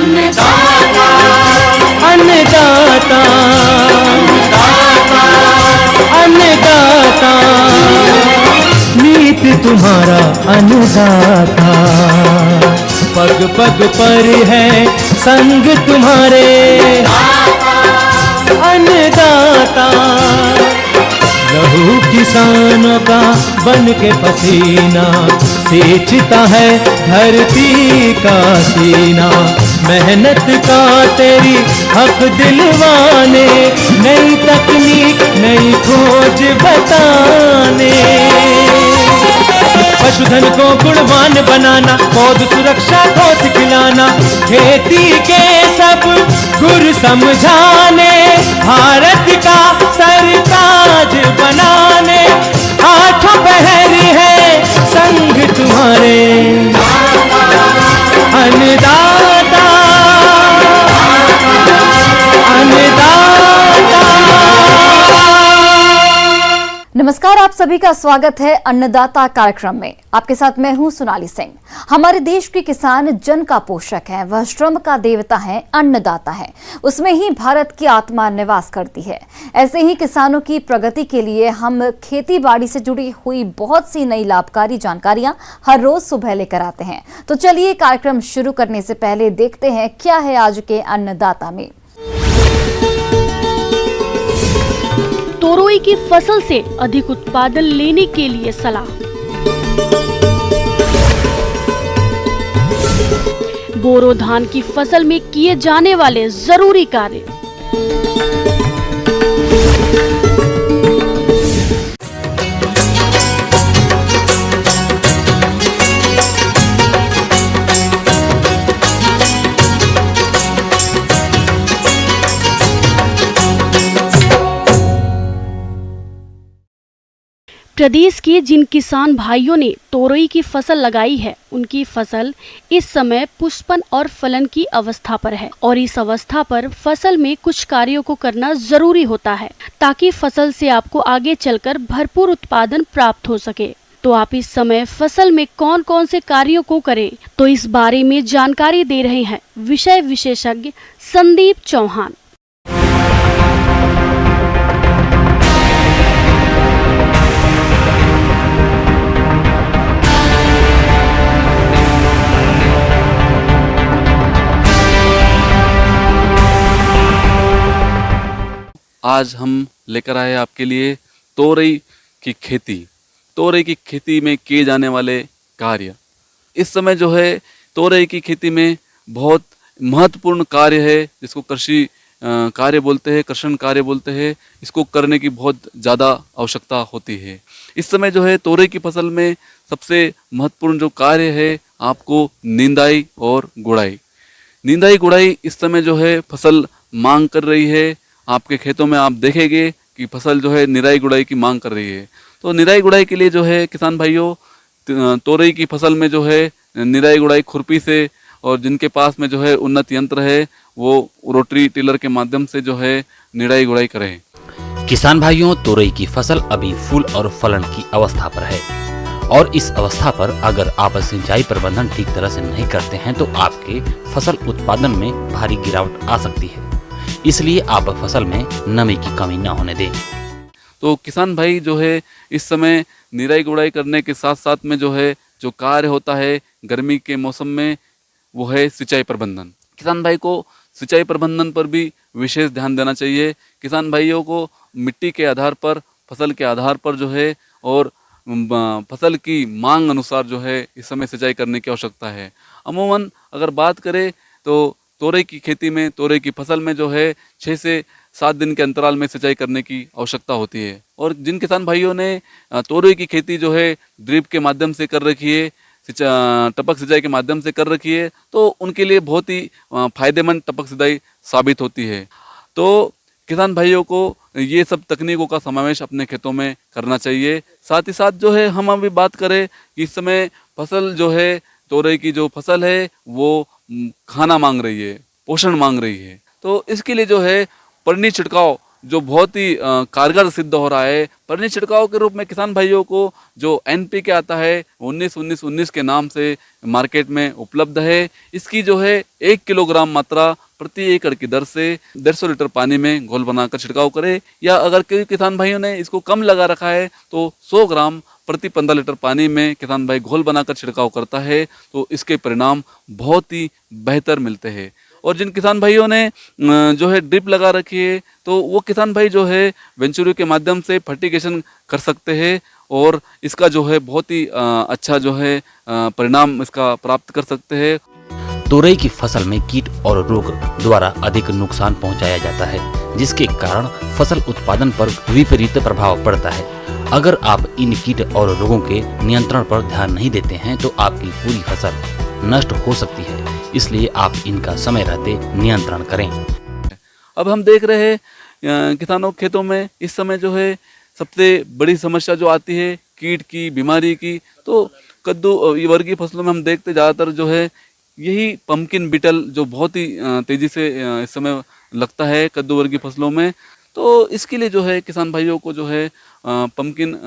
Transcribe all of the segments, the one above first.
अन्नदाता अन्नदाता अन्नदाता नीत तुम्हारा अन्नदाता, पग पग पर है संग तुम्हारे अन्नदाता। लहू किसानों का बन के पसीना सींचता है धरती का सीना, मेहनत का तेरी हक दिलवाने, नई तकनीक नई खोज बताने। पशुधन को गुणवान बनाना, पौध सुरक्षा को सिखलाना, खेती के सब गुर समझाने, भारत का सरताज बनाने, आठों पहर है संग तुम्हारे अन्नदाता अन्नदाता। नमस्कार, आप सभी का स्वागत है अन्नदाता कार्यक्रम में। आपके साथ मैं हूं सोनाली सिंह। हमारे देश के किसान जन का पोषक है, वह श्रम का देवता है, अन्नदाता है। उसमें ही भारत की आत्मा निवास करती है। ऐसे ही किसानों की प्रगति के लिए हम खेती बाड़ी से जुड़ी हुई बहुत सी नई लाभकारी जानकारियां हर रोज सुबह लेकर आते हैं। तो चलिए कार्यक्रम शुरू करने से पहले देखते हैं क्या है आज के अन्नदाता में। तोरई की फसल से अधिक उत्पादन लेने के लिए सलाह। बोरो धान की फसल में किए जाने वाले जरूरी कार्य। प्रदेश के जिन किसान भाइयों ने तोरई की फसल लगाई है, उनकी फसल इस समय पुष्पन और फलन की अवस्था पर है और इस अवस्था पर फसल में कुछ कार्यों को करना जरूरी होता है ताकि फसल से आपको आगे चलकर भरपूर उत्पादन प्राप्त हो सके। तो आप इस समय फसल में कौन कौन से कार्यों को करें, तो इस बारे में जानकारी दे रहे हैं विषय विशेषज्ञ संदीप चौहान। आज हम लेकर आए आपके लिए तोरई की खेती। तोरई की खेती में किए जाने वाले कार्य। इस समय जो है तोरई की खेती में बहुत महत्वपूर्ण कार्य है, जिसको कृषि कार्य बोलते हैं, कृषण कार्य बोलते हैं। इसको करने की बहुत ज़्यादा आवश्यकता होती है। इस समय जो है तोरई की फसल में सबसे महत्वपूर्ण जो कार्य है आपको निंदाई और गुड़ाई। निंदाई गुड़ाई इस समय जो है फसल मांग कर रही है। आपके खेतों में आप देखेंगे कि फसल जो है निराई गुड़ाई की मांग कर रही है। तो निराई गुड़ाई के लिए जो है किसान भाइयों तोरई की फसल में जो है निराई गुड़ाई खुरपी से, और जिनके पास में जो है उन्नत यंत्र है वो रोटरी टिलर के माध्यम से जो है निराई गुड़ाई करें। किसान भाइयों, तोरई की फसल अभी फूल और फलन की अवस्था पर है और इस अवस्था पर अगर आप सिंचाई प्रबंधन ठीक तरह से नहीं करते हैं तो आपके फसल उत्पादन में भारी गिरावट आ सकती है। इसलिए आप फसल में नमी की कमी न होने दें। तो किसान भाई जो है इस समय निराई गुड़ाई करने के साथ साथ में जो है जो कार्य होता है गर्मी के मौसम में वो है सिंचाई प्रबंधन। किसान भाई को सिंचाई प्रबंधन पर भी विशेष ध्यान देना चाहिए। किसान भाइयों को मिट्टी के आधार पर, फसल के आधार पर जो है और फसल की मांग अनुसार जो है इस समय सिंचाई करने की आवश्यकता है। अमूमन अगर बात करें तो तोरई की खेती में, तोरई की फसल में जो है 6 से 7 दिन के अंतराल में सिंचाई करने की आवश्यकता होती है। और जिन किसान भाइयों ने तोरई की खेती जो है ड्रिप के माध्यम से कर रखी है, टपक सिंचाई के माध्यम से कर रखी है, तो उनके लिए बहुत ही फायदेमंद टपक सिंचाई साबित होती है। तो किसान भाइयों को ये सब तकनीकों का समावेश अपने खेतों में करना चाहिए। साथ ही साथ जो है हम अभी बात करें कि इस समय फसल जो है तोरई की जो फसल है वो खाना मांग रही है, पोषण मांग रही है। तो इसके लिए जो है परनी छिड़काव जो बहुत ही कारगर सिद्ध हो रहा है। परनी छिड़काव के रूप में किसान भाइयों को जो NPK आता है 19-19-19 के नाम से मार्केट में उपलब्ध है। इसकी जो है 1 किलोग्राम मात्रा प्रति एकड़ की दर से 150 लीटर पानी में घोल बनाकर छिड़काव करे, या अगर कई किसान भाइयों ने इसको कम लगा रखा है तो 100 ग्राम प्रति 15 लीटर पानी में किसान भाई घोल बनाकर छिड़काव करता है, तो इसके परिणाम बहुत ही बेहतर मिलते हैं। और जिन किसान भाइयों ने जो है ड्रिप लगा रखी है, तो वो किसान भाई जो है वेंचुरी के माध्यम से फर्टिगेशन कर सकते हैं और इसका जो है बहुत ही अच्छा जो है परिणाम इसका प्राप्त कर सकते हैं। तोरई की फसल में कीट और रोग द्वारा अधिक नुकसान पहुंचाया जाता है, जिसके कारण फसल उत्पादन पर विपरीत प्रभाव पड़ता है। अगर आप इन कीट और रोगों के नियंत्रण पर ध्यान नहीं देते हैं तो आपकी पूरी फसल नष्ट हो सकती है, इसलिए आप इनका समय रहते नियंत्रण करें। अब हम देख रहे हैं किसानों के खेतों में इस समय जो है सबसे बड़ी समस्या जो आती है कीट की, बीमारी की। तो कद्दू वर्गीय फसलों में हम देखते ज़्यादातर जो है यही पंपकिन बीटल जो बहुत ही तेजी से इस समय लगता है कद्दू वर्गीय फसलों में। तो इसके लिए जो है किसान भाइयों को जो है पंपकिन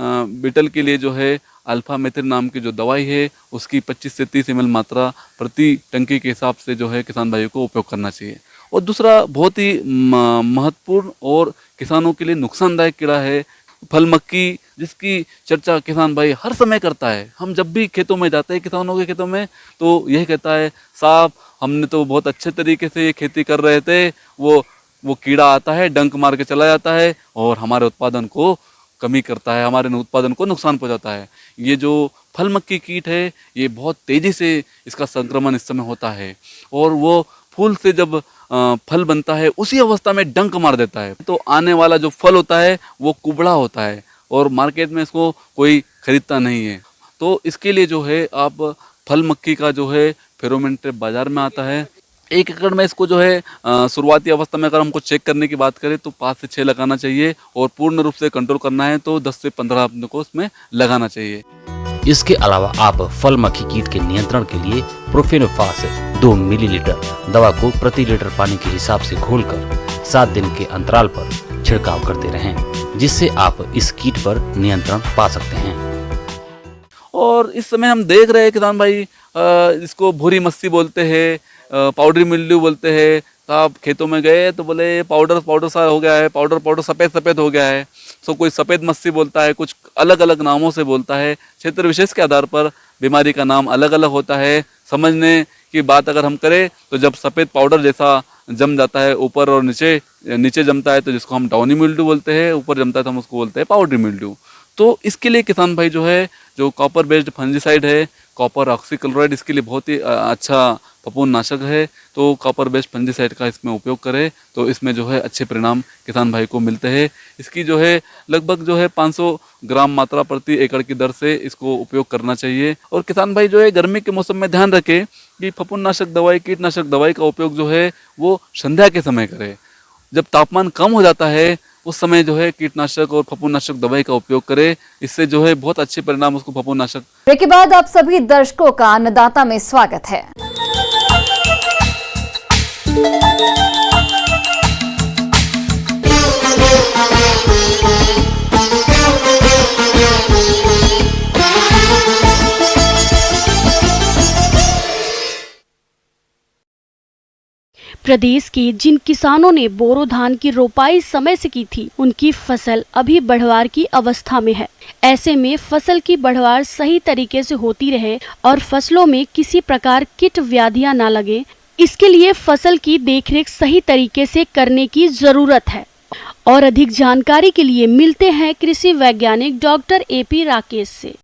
बीटल के लिए जो है अल्फा मेथिन नाम की जो दवाई है उसकी 25 से 30 ml मात्रा प्रति टंकी के हिसाब से जो है किसान भाइयों को उपयोग करना चाहिए। और दूसरा बहुत ही महत्वपूर्ण और किसानों के लिए नुकसानदायक कीड़ा है फल मक्खी, जिसकी चर्चा किसान भाई हर समय करता है। हम जब भी खेतों में जाते हैं किसानों के खेतों में तो यही कहता है, साहब हमने तो बहुत अच्छे तरीके से ये खेती कर रहे थे, वो कीड़ा आता है डंक मार के चला जाता है और हमारे उत्पादन को कमी करता है, हमारे उत्पादन को नुकसान पहुंचाता है। ये जो फल मक्खी कीट है ये बहुत तेजी से इसका संक्रमण इस समय होता है और वो फूल से जब फल बनता है उसी अवस्था में डंक मार देता है, तो आने वाला जो फल होता है वो कुबड़ा होता है और मार्केट में इसको कोई खरीदता नहीं है। तो इसके लिए जो है आप फल मक्खी का जो है फेरोमोन ट्रैप बाजार में आता है। 1 एकड़ में इसको जो है शुरुआती अवस्था में अगर हमको चेक करने की बात करें तो 5 से 6 लगाना चाहिए और पूर्ण रूप से कंट्रोल करना है तो 10 से 15 अपने को उसमें लगाना चाहिए। इसके अलावा आप फल मक्खी कीट के नियंत्रण के लिए प्रोफेनोफास 2 मिलीलीटर दवा को प्रति लीटर पानी के हिसाब से घोलकर 7 दिन के अंतराल पर छिड़काव करते रहें, जिससे आप इस कीट पर नियंत्रण पा सकते हैं। और इस समय हम देख रहे हैं किसान भाई इसको भूरी मस्सी बोलते हैं, पाउडरी मिल्ड्यू बोलते हैं। आप खेतों में गए तो बोले पाउडर सा हो गया है, पाउडर सफ़ेद हो गया है। सो कोई सफ़ेद मस्सी बोलता है, कुछ अलग अलग नामों से बोलता है। क्षेत्र विशेष के आधार पर बीमारी का नाम अलग अलग होता है। समझने की बात अगर हम करें तो जब सफ़ेद पाउडर जैसा जम जाता है ऊपर और नीचे जमता है तो जिसको हम डाउनी मिल्ड्यू बोलते हैं, ऊपर जमता है तो हम उसको बोलते हैं पाउडरी मिल्ड्यू। तो इसके लिए किसान भाई जो है जो कॉपर बेस्ड फंजीसाइड है, कॉपर ऑक्सीक्लोराइड, इसके लिए बहुत ही अच्छा फफूंद नाशक है। तो कॉपर बेस्ड फंजीसाइड का इसमें उपयोग करें तो इसमें जो है अच्छे परिणाम किसान भाई को मिलते हैं। इसकी जो है लगभग जो है 500 ग्राम मात्रा प्रति एकड़ की दर से इसको उपयोग करना चाहिए। और किसान भाई जो है गर्मी के मौसम में ध्यान रखें कि फफूंदनाशक दवाई, कीटनाशक दवाई का उपयोग जो है वो संध्या के समय करें। जब तापमान कम हो जाता है उस समय जो है कीटनाशक और फफूंदनाशक दवाई का उपयोग करें, इससे जो है बहुत अच्छे परिणाम उसको फफूंदनाशक। ब्रेक के बाद आप सभी दर्शकों का अन्नदाता में स्वागत है। प्रदेश के जिन किसानों ने बोरो धान की रोपाई समय से की थी, उनकी फसल अभी बढ़वार की अवस्था में है। ऐसे में फसल की बढ़वार सही तरीके से होती रहे और फसलों में किसी प्रकार कीट व्याधियां न लगे, इसके लिए फसल की देखरेख सही तरीके से करने की जरूरत है। और अधिक जानकारी के लिए मिलते हैं कृषि वैज्ञानिक डॉक्टर AP राकेश से।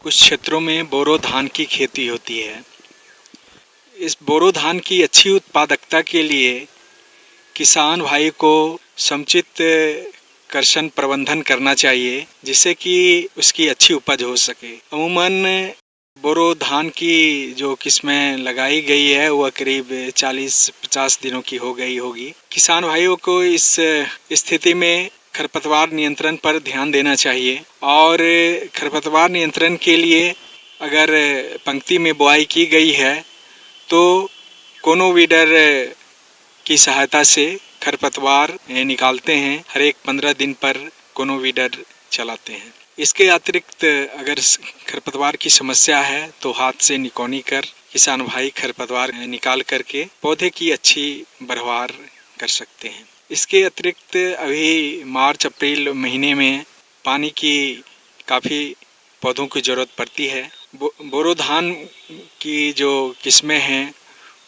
कुछ क्षेत्रों में बोरो धान की खेती होती है। इस बोरो धान की अच्छी उत्पादकता के लिए किसान भाई को समुचित कर्षण प्रबंधन करना चाहिए, जिससे कि उसकी अच्छी उपज हो सके। अमूमन बोरो धान की जो किस्में लगाई गई है वह करीब 40-50 दिनों की हो गई होगी। किसान भाइयों को इस स्थिति में खरपतवार नियंत्रण पर ध्यान देना चाहिए और खरपतवार नियंत्रण के लिए अगर पंक्ति में बुआई की गई है तो कोनोवीडर की सहायता से खरपतवार निकालते हैं। हर एक 15 दिन पर कोनोवीडर चलाते हैं। इसके अतिरिक्त अगर खरपतवार की समस्या है तो हाथ से निकौनी कर किसान भाई खरपतवार निकाल करके पौधे की अच्छी बढ़वार कर सकते हैं। इसके अतिरिक्त अभी मार्च अप्रैल महीने में पानी की काफ़ी पौधों की ज़रूरत पड़ती है। बोरो धान की जो किस्में हैं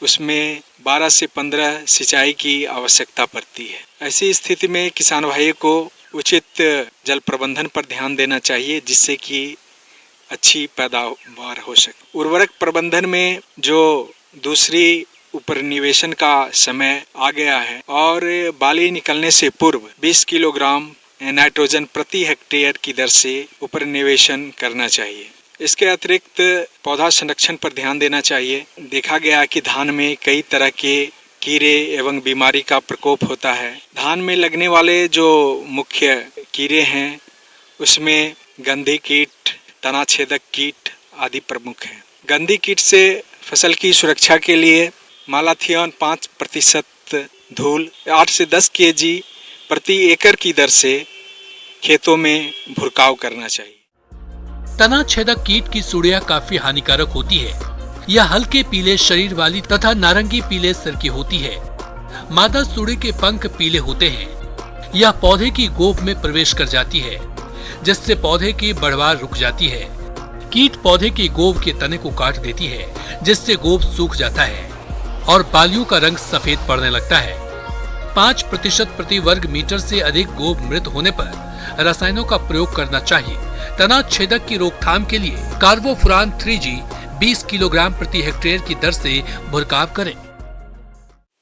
उसमें 12 से 15 सिंचाई की आवश्यकता पड़ती है। ऐसी स्थिति में किसान भाई को उचित जल प्रबंधन पर ध्यान देना चाहिए जिससे कि अच्छी पैदावार हो सके। उर्वरक प्रबंधन में जो दूसरी उपनिवेशन का समय आ गया है और बाली निकलने से पूर्व 20 किलोग्राम नाइट्रोजन प्रति हेक्टेयर की दर से उपनिवेशन करना चाहिए। इसके अतिरिक्त पौधा संरक्षण पर ध्यान देना चाहिए। देखा गया कि धान में कई तरह के कीड़े एवं बीमारी का प्रकोप होता है। धान में लगने वाले जो मुख्य कीड़े हैं उसमें गंधी कीट, तना छेदक कीट आदि प्रमुख हैं। गंधी कीट से फसल की सुरक्षा के लिए मालाथियन 5% धूल 8 से 10 kg प्रति एकड़ की दर से खेतों में भुरकाव करना चाहिए। तना छेदक कीट की सुड़िया काफी हानिकारक होती है। यह हल्के पीले शरीर वाली तथा नारंगी पीले सिर की होती है। मादा सुड़े के पंख पीले होते हैं। यह पौधे की गोब में प्रवेश कर जाती है जिससे पौधे की बढ़वार रुक जाती है। कीट पौधे की गोब के तने को काट देती है जिससे गोब सूख जाता है और बालियों का रंग सफेद पड़ने लगता है। 5% प्रति वर्ग मीटर से अधिक गोब मृत होने पर रसायनों का प्रयोग करना चाहिए। तना छेदक की रोकथाम के लिए कार्बोफुरान 3G 20 किलोग्राम प्रति हेक्टेयर की दर से भुरकाव करें।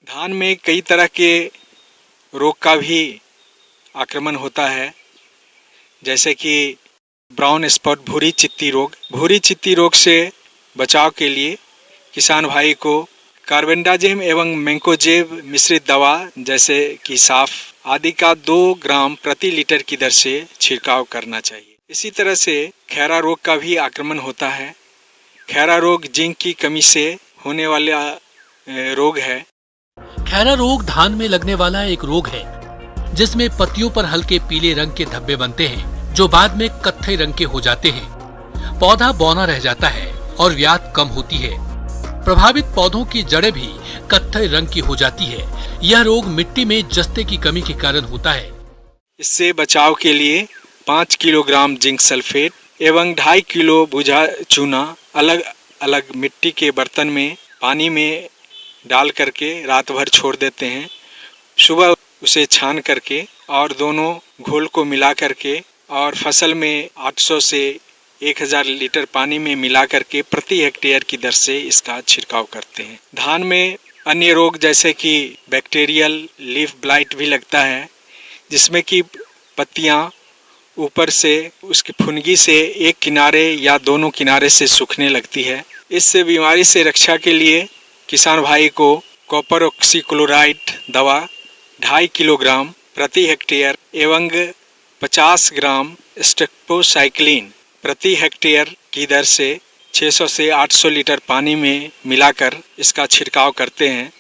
धान में कई तरह के रोग का भी आक्रमण होता है जैसे कि ब्राउन स्पॉट भूरी चित्ती रोग। भूरी चित्ती रोग से बचाव के लिए किसान भाई को कार्बेंडाजिम एवं मैंकोजेब मिश्रित दवा जैसे कि साफ आदि का 2 ग्राम प्रति लीटर की दर से छिड़काव करना चाहिए। इसी तरह से खैरा रोग का भी आक्रमण होता है। खैरा रोग जिंक की कमी से होने वाला रोग है। खैरा रोग धान में लगने वाला एक रोग है जिसमें पत्तियों पर हल्के पीले रंग के धब्बे बनते हैं जो बाद में कत्थई रंग के हो जाते हैं। पौधा बौना रह जाता है और व्याध कम होती है। प्रभावित पौधों की जड़ें भी कत्थई रंग की हो जाती है। यह रोग मिट्टी में जस्ते की कमी के कारण होता है। इससे बचाव के लिए 5 किलोग्राम जिंक सल्फेट एवं 2.5 किलो भुजा चूना अलग अलग मिट्टी के बर्तन में पानी में डाल करके रात भर छोड़ देते हैं। सुबह उसे छान करके और दोनों घोल को मिला करके और फसल में 800 से 1000 लीटर पानी में मिला करके प्रति हेक्टेयर की दर से इसका छिड़काव करते हैं। धान में अन्य रोग जैसे कि बैक्टीरियल लीफ ब्लाइट भी लगता है जिसमें कि पत्तियां ऊपर से उसकी फुनगी से एक किनारे या दोनों किनारे से सूखने लगती है। इससे बीमारी से रक्षा के लिए किसान भाई को कॉपर ऑक्सीक्लोराइड दवा 2.5 किलोग्राम प्रति हेक्टेयर एवं 50 ग्राम स्टेक्पोसाइक्लिन प्रति हेक्टेयर की दर से 600 से 800 लीटर पानी में मिलाकर इसका छिड़काव करते हैं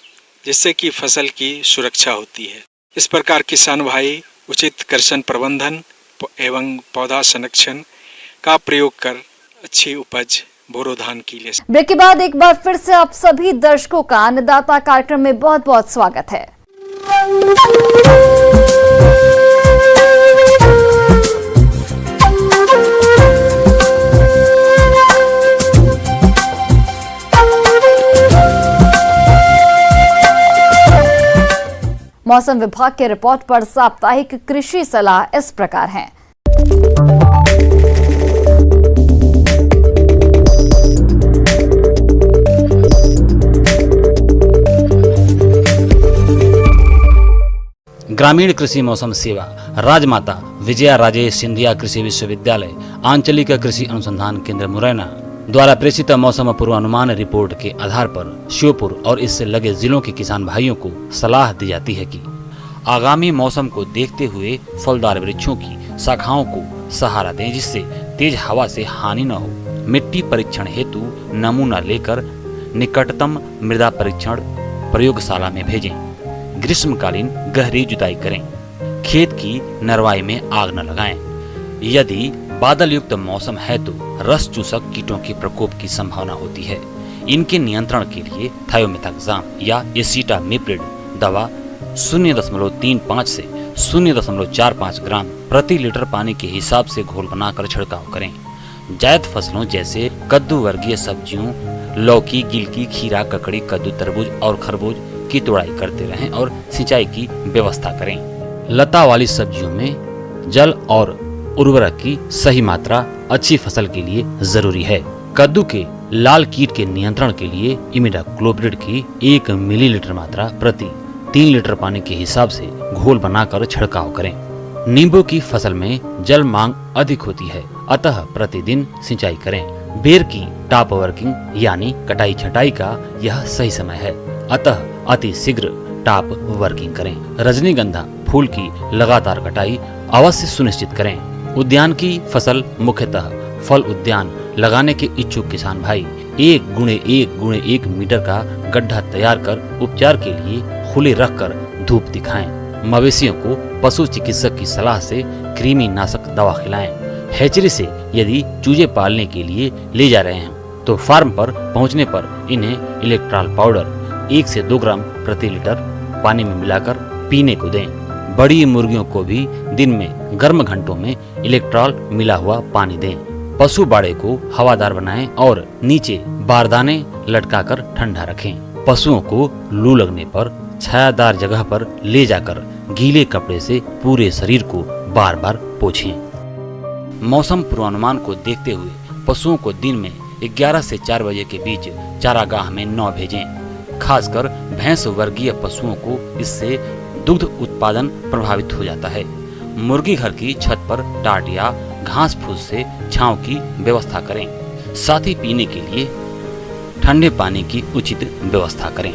जिससे कि फसल की सुरक्षा होती है। इस प्रकार किसान भाई उचित कृषि प्रबंधन एवं पौधा संरक्षण का प्रयोग कर अच्छी उपज बोरो धान की ले। ब्रेक के बाद एक बार फिर से आप सभी दर्शकों का अन्नदाता कार्यक्रम में बहुत बहुत स्वागत है। मौसम विभाग के रिपोर्ट पर साप्ताहिक कृषि सलाह इस प्रकार है। ग्रामीण कृषि मौसम सेवा राजमाता विजया राजे सिंधिया कृषि विश्वविद्यालय आंचलिक कृषि अनुसंधान केंद्र मुरैना द्वारा प्रेषित मौसम पूर्वानुमान रिपोर्ट के आधार पर श्योपुर और इससे लगे जिलों के किसान भाइयों को सलाह दी जाती है कि आगामी मौसम को देखते हुए फलदार वृक्षों की शाखाओं को सहारा दें, जिससे तेज हवा से हानि न हो। मिट्टी परीक्षण हेतु नमूना लेकर निकटतम मृदा परीक्षण प्रयोगशाला में भेजें। ग्रीष्मकालीन गहरी जुताई करें। खेत की नरवाई में आग न लगाएं। यदि बादल युक्त मौसम है तो रस चूसक कीटों के प्रकोप की संभावना होती है। इनके नियंत्रण के लिए थायोमेथाक्साम या एसिटामिप्रिड दवा 0.35 से 0.45 ग्राम प्रति लीटर पानी के हिसाब से घोल बनाकर छिड़काव करें। जायद फसलों जैसे कद्दू वर्गीय सब्जियों, लौकी, गिलकी, खीरा, ककड़ी, कद्दू, तरबूज और खरबूज की तुड़ाई करते रहें और सिंचाई की व्यवस्था करें। लता वाली सब्जियों में जल और उर्वरक की सही मात्रा अच्छी फसल के लिए जरूरी है। कद्दू के लाल कीट के नियंत्रण के लिए इमिडाक्लोप्रिड की 1 मिलीलीटर मात्रा प्रति 3 लीटर पानी के हिसाब से घोल बनाकर छिड़काव करें। नींबू की फसल में जल मांग अधिक होती है, अतः प्रतिदिन सिंचाई करें। बेर की टॉप वर्किंग यानी कटाई छटाई का यह सही समय है, अतः अति शीघ्र टॉप वर्किंग करें। रजनीगंधा फूल की लगातार कटाई अवश्य सुनिश्चित करें। उद्यान की फसल मुख्यतः फल उद्यान लगाने के इच्छुक किसान भाई 1x1x1 मीटर का गड्ढा तैयार कर उपचार के लिए खुले रखकर धूप दिखाएं। मवेशियों को पशु चिकित्सक की सलाह से कृमि नाशक दवा खिलाएं। हैचरी से यदि चूजे पालने के लिए ले जा रहे हैं तो फार्म पर पहुंचने पर इन्हें इलेक्ट्रॉल पाउडर 1 से 2 ग्राम प्रति लीटर पानी में मिलाकर पीने को दें। बड़ी मुर्गियों को भी दिन में गर्म घंटों में इलेक्ट्रॉल मिला हुआ पानी दें। पशु बाड़े को हवादार बनाएं और नीचे बारदाने लटकाकर ठंडा रखें। पशुओं को लू लगने पर छायादार जगह पर ले जाकर गीले कपड़े से पूरे शरीर को बार बार पोंछें। मौसम पूर्वानुमान को देखते हुए पशुओं को दिन में 11 से 4 बजे के बीच चारागाह में न भेजें। खासकर भैंस वर्गीय पशुओं को इससे दुग्ध उत्पादन प्रभावित हो जाता है। मुर्गी घर की छत पर टाट या घास फूस से छांव की व्यवस्था करें। साथ ही पीने के लिए ठंडे पानी की उचित व्यवस्था करें।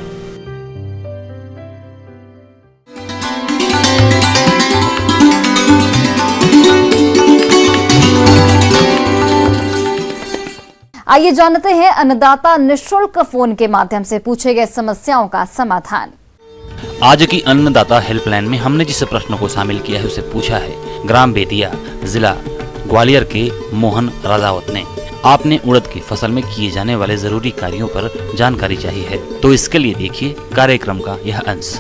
आइए जानते हैं अन्नदाता निःशुल्क फोन के माध्यम से पूछे गए समस्याओं का समाधान। आज की अन्नदाता हेल्पलाइन में हमने जिस प्रश्न को शामिल किया है उसे पूछा है ग्राम बेतिया, जिला ग्वालियर के मोहन राजावत ने। आपने उड़द की फसल में किए जाने वाले जरूरी कार्यों पर जानकारी चाहिए है, तो इसके लिए देखिए कार्यक्रम का यह अंश।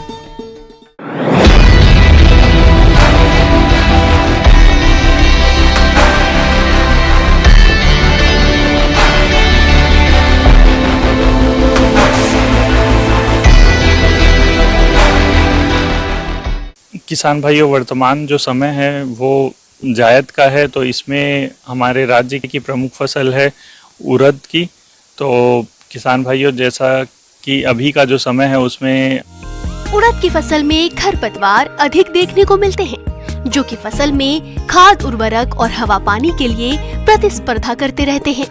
किसान भाइयों, वर्तमान जो समय है वो जायद का है, तो इसमें हमारे राज्य की प्रमुख फसल है उड़द की। तो किसान भाइयों, जैसा कि अभी का जो समय है उसमें उड़द की फसल में खरपतवार अधिक देखने को मिलते हैं, जो कि फसल में खाद, उर्वरक और हवा पानी के लिए प्रतिस्पर्धा करते रहते हैं,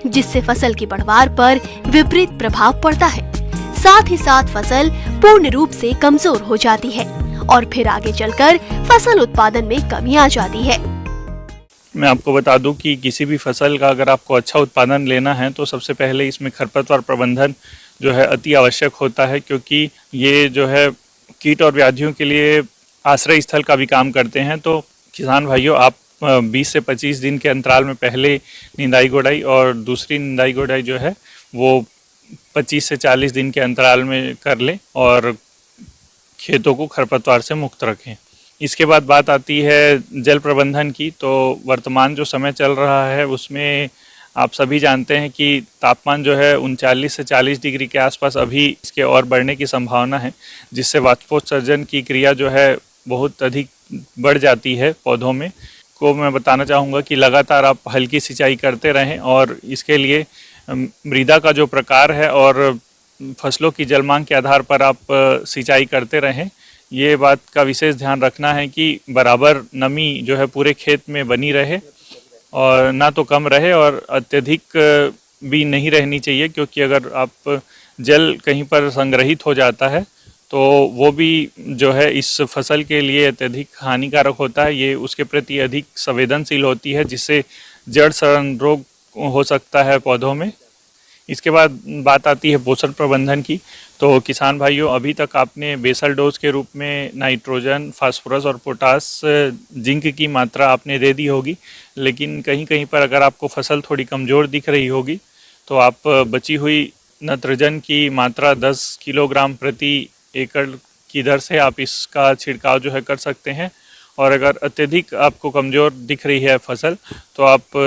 जिससे फसल की बढ़वार पर विपरीत प्रभाव पड़ता है। साथ ही साथ फसल पूर्ण रूप से कमजोर हो जाती है और फिर आगे चलकर फसल उत्पादन में कमी आ जाती है। मैं आपको बता दूं कि किसी भी फसल का अगर आपको अच्छा उत्पादन लेना है तो सबसे पहले इसमें खरपतवार प्रबंधन जो है अति आवश्यक होता है, क्योंकि ये जो है कीट और व्याधियों के लिए आश्रय स्थल का भी काम करते हैं। तो किसान भाइयों, आप 20 से 25 दिन के अंतराल में पहले निंदाई गोड़ाई और दूसरी निंदाई गोड़ाई जो है वो 25 से 40 दिन के अंतराल में कर लें और खेतों को खरपतवार से मुक्त रखें। इसके बाद बात आती है जल प्रबंधन की। तो वर्तमान जो समय चल रहा है उसमें आप सभी जानते हैं कि तापमान जो है 39 से 40 डिग्री के आसपास अभी इसके और बढ़ने की संभावना है, जिससे वाष्पोत्सर्जन की क्रिया जो है बहुत अधिक बढ़ जाती है पौधों में। को मैं बताना चाहूँगा कि लगातार आप हल्की सिंचाई करते रहें और इसके लिए मृदा का जो प्रकार है और फसलों की जल मांग के आधार पर आप सिंचाई करते रहें। ये बात का विशेष ध्यान रखना है कि बराबर नमी जो है पूरे खेत में बनी रहे और ना तो कम रहे और अत्यधिक भी नहीं रहनी चाहिए, क्योंकि अगर आप जल कहीं पर संग्रहित हो जाता है तो वो भी जो है इस फसल के लिए अत्यधिक हानिकारक होता है। ये उसके प्रति अधिक संवेदनशील होती है, जिससे जड़ सड़न रोग हो सकता है पौधों में। इसके बाद बात आती है पोषण प्रबंधन की। तो किसान भाइयों, अभी तक आपने बेसल डोज के रूप में नाइट्रोजन, फास्फोरस और पोटास, जिंक की मात्रा आपने दे दी होगी, लेकिन कहीं कहीं पर अगर आपको फसल थोड़ी कमज़ोर दिख रही होगी तो आप बची हुई नाइट्रोजन की मात्रा 10 किलोग्राम प्रति एकड़ की दर से आप इसका छिड़काव जो है कर सकते हैं। और अगर अत्यधिक आपको कमज़ोर दिख रही है फसल तो आप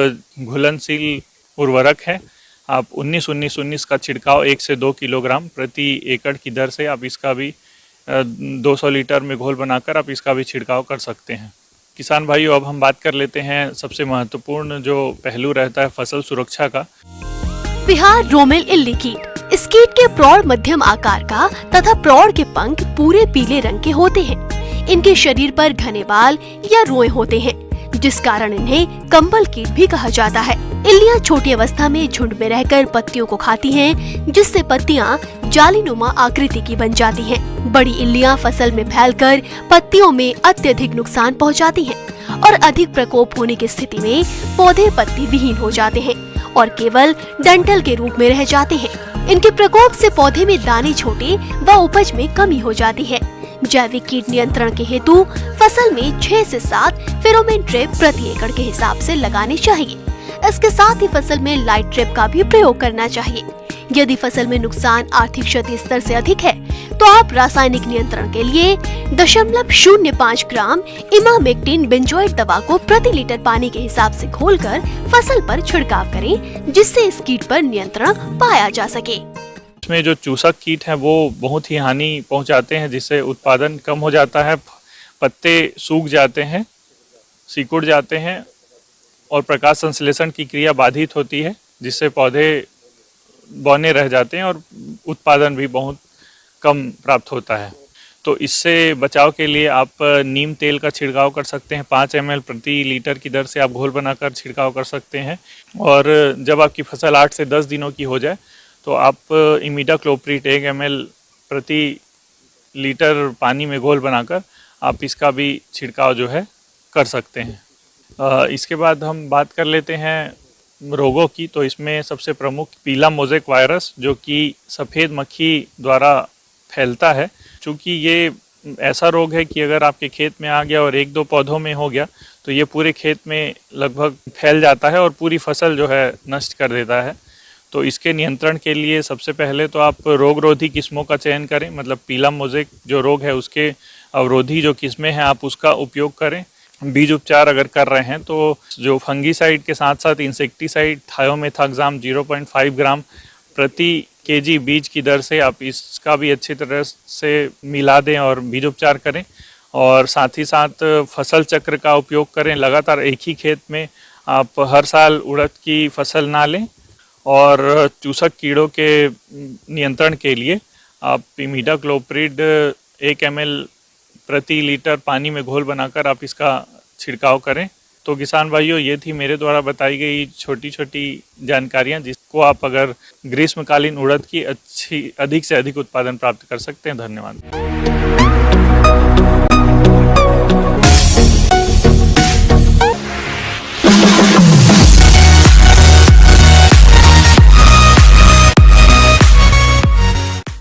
घुलनशील उर्वरक है, आप 19-19-19 का छिड़काव 1 से 2 किलोग्राम प्रति एकड़ की दर से आप इसका भी 200 लीटर में घोल बनाकर आप इसका भी छिड़काव कर सकते हैं। किसान भाइयों, अब हम बात कर लेते हैं सबसे महत्वपूर्ण जो पहलू रहता है फसल सुरक्षा का। बिहार रोमेल इल्ली कीट। इस कीट के प्रौढ़ मध्यम आकार का तथा प्रौढ़ के पंख पूरे पीले रंग के होते हैं। इनके शरीर पर घने बाल या रोए होते हैं, जिस कारण इन्हें कंबल कीट भी कहा जाता है। इल्लियां छोटी अवस्था में झुंड में रहकर पत्तियों को खाती हैं, जिससे पत्तियां जालीनुमा आकृति की बन जाती हैं। बड़ी इल्लियां फसल में फैलकर पत्तियों में अत्यधिक नुकसान पहुंचाती हैं और अधिक प्रकोप होने की स्थिति में पौधे पत्ती विहीन हो जाते हैं और केवल डंठल के रूप में रह जाते हैं। इनके प्रकोप से पौधे में दाने छोटे व उपज में कमी हो जाती है। जैविक कीट नियंत्रण के हेतु फसल में 6 से 7 फेरोमोन ट्रैप प्रति एकड़ के हिसाब से लगाने चाहिए। इसके साथ ही फसल में लाइट ट्रैप का भी प्रयोग करना चाहिए। यदि फसल में नुकसान आर्थिक क्षति स्तर से अधिक है तो आप रासायनिक नियंत्रण के लिए 0.05 ग्राम इमामेक्टिन बेंजोएट दवा को प्रति लीटर पानी के हिसाब से घोलकर फसल पर छिड़काव करें, जिससे इस कीट पर नियंत्रण पाया जा सके। इसमें जो चूसक कीट है वो बहुत ही हानि पहुंचाते हैं, जिससे उत्पादन कम हो जाता है, पत्ते सूख जाते हैं, सिकुड़ जाते हैं और प्रकाश संश्लेषण की क्रिया बाधित होती है, जिससे पौधे बौने रह जाते हैं और उत्पादन भी बहुत कम प्राप्त होता है। तो इससे बचाव के लिए आप नीम तेल का छिड़काव कर सकते हैं। 5 ml प्रति लीटर की दर से आप घोल बनाकर छिड़काव कर सकते हैं। और जब आपकी फसल 8 से 10 दिनों की हो जाए तो आप इमिडाक्लोप्रिड 1 ml प्रति लीटर पानी में घोल बनाकर आप इसका भी छिड़काव जो है कर सकते हैं। इसके बाद हम बात कर लेते हैं रोगों की। तो इसमें सबसे प्रमुख पीला मोज़ेक वायरस, जो कि सफ़ेद मक्खी द्वारा फैलता है। चूँकि ये ऐसा रोग है कि अगर आपके खेत में आ गया और 1-2 पौधों में हो गया तो ये पूरे खेत में लगभग फैल जाता है और पूरी फसल जो है नष्ट कर देता है। तो इसके नियंत्रण के लिए सबसे पहले तो आप रोगरोधी किस्मों का चयन करें, मतलब पीला मोज़ेक जो रोग है उसके अवरोधी जो किस्में हैं आप उसका उपयोग करें। बीज उपचार अगर कर रहे हैं तो जो फंगीसाइड के साथ साथ इंसेक्टिसाइड थायोमेथाक्साम 0.5 ग्राम प्रति केजी बीज की दर से आप इसका भी अच्छी तरह से मिला दें और बीज उपचार करें। और साथ ही साथ फसल चक्र का उपयोग करें। लगातार एक ही खेत में आप हर साल उड़द की फसल ना लें। और चूसक कीड़ों के नियंत्रण के लिए आप इमिडाक्लोप्रिड 1 ml प्रति लीटर पानी में घोल बनाकर आप इसका छिड़काव करें। तो किसान भाइयों, ये थी मेरे द्वारा बताई गई छोटी छोटी जानकारियां, जिसको आप अगर ग्रीष्मकालीन उड़द की अधिक से अधिक उत्पादन प्राप्त कर सकते हैं। धन्यवाद।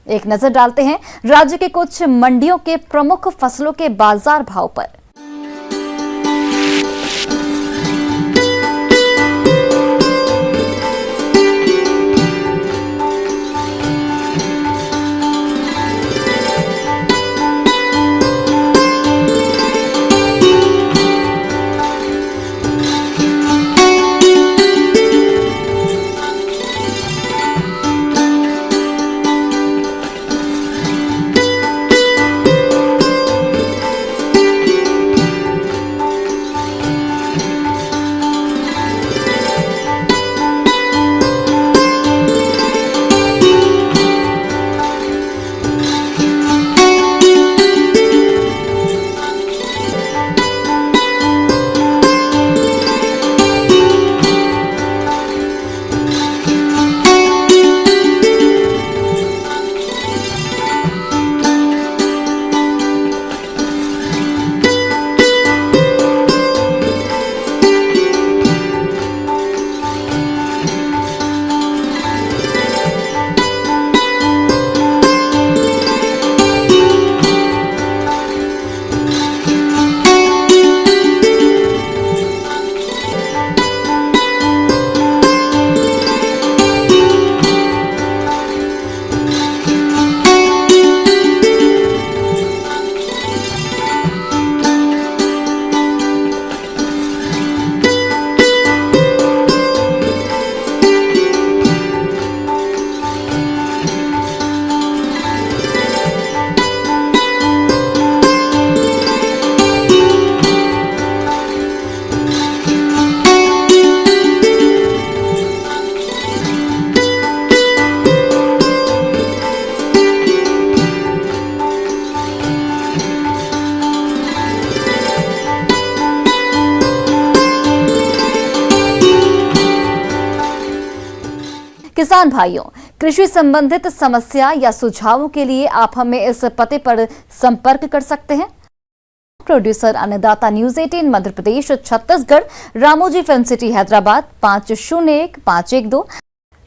एक नजर डालते हैं राज्य के कुछ मंडियों के प्रमुख फसलों के बाजार भाव पर। किसान भाइयों, कृषि संबंधित समस्या या सुझावों के लिए आप हमें इस पते पर संपर्क कर सकते हैं। प्रोड्यूसर अन्नदाता news 18 Madhya Pradesh Chhattisgarh, Ramoji film city Hyderabad 501512।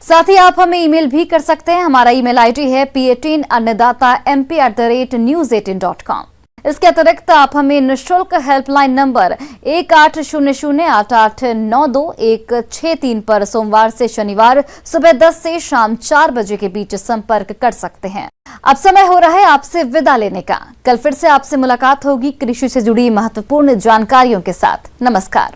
साथ ही आप हमें ईमेल भी कर सकते हैं। हमारा ईमेल आईडी है p18annadatamp@news18.com। इसके अतिरिक्त आप हमें निःशुल्क हेल्पलाइन नंबर 1800-8892-163 पर सोमवार से शनिवार सुबह 10 से शाम 4 बजे के बीच संपर्क कर सकते हैं। अब समय हो रहा है आपसे विदा लेने का। कल फिर से आपसे मुलाकात होगी कृषि से जुड़ी महत्वपूर्ण जानकारियों के साथ। नमस्कार।